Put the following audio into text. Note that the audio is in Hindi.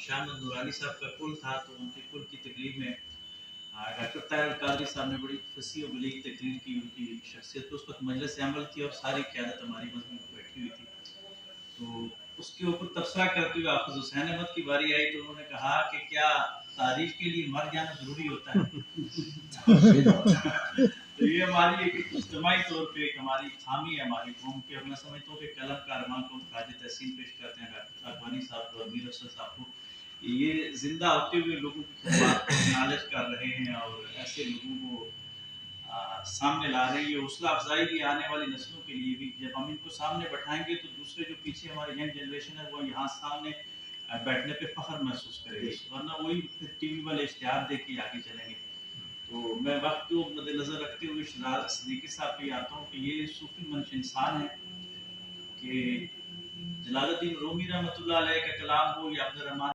शाह अहमद नूरानी साहब का कुल था, तो उनके कुल की तकरीर में डॉक्टर ताहिर अल कादरी साहब ने बड़ी फसी और बलीग तकरीर की। उनकी शख्सियत तो उस वक्त मजलिस अमल थी और सारी क़यादत हमारी मस्जिद में बैठी हुई थी। तो उसके ऊपर तबसरा करते हुए हाफ़िज़ हुसैन अहमद की बारी आई, तो उन्होंने कहा कि क्या तारीफ के लिए मर जाना ज़रूरी होता है? तो ये हमारी एक इज्तिमाई तौर पे एक हमारी खामी है हमारी कौम की। और मैं समझता हूँ कि कलम का अरमान को ताज तहसीन पेश करते हैं डॉक्टर अकबानी साहब को और मीर अफसर साहब को। ये जिंदा होते हुए लोगों की खिदमत को एक्नॉलेज कर रहे हैं और ऐसे लोगों को सामने ला रहे हैं। ये हौसला अफजाई भी आने वाली नस्लों के लिए भी। जब हम इनको सामने बैठाएंगे तो दूसरे जो पीछे हमारे यंग जनरेशन है वो यहाँ सामने बैठने पे फख्र महसूस करेगी, वरना वही फिर टीवी वाले इश्तिहार देख के आगे चलेंगे। तो मैं वक्त को मद्देनजर रखते हुए शहजाद सिद्दीकी साहब पे आता हूँ कि ये सूफी मंश इंसान है कि जलालुद्दीन रूमी रहमतुल्लाह अलैह का कलाम हो या अब्दुर रहमान